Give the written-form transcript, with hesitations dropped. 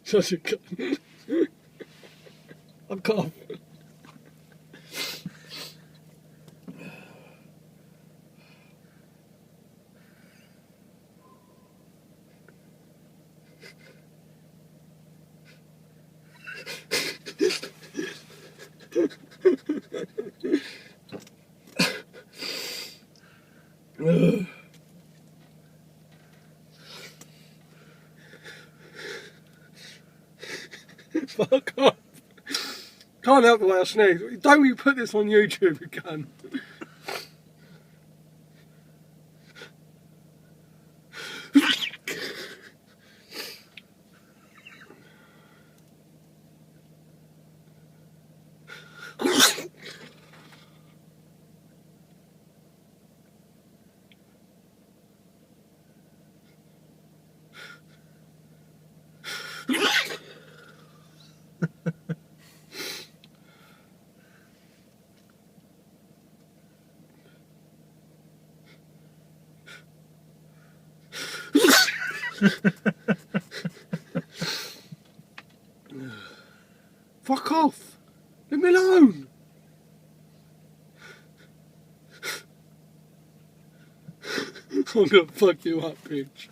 Such a cunt. I can't. Fuck off. Can't help the way I sneeze. Don't you put this on YouTube again. Fuck off! Leave me alone! I'm gonna fuck you up, bitch.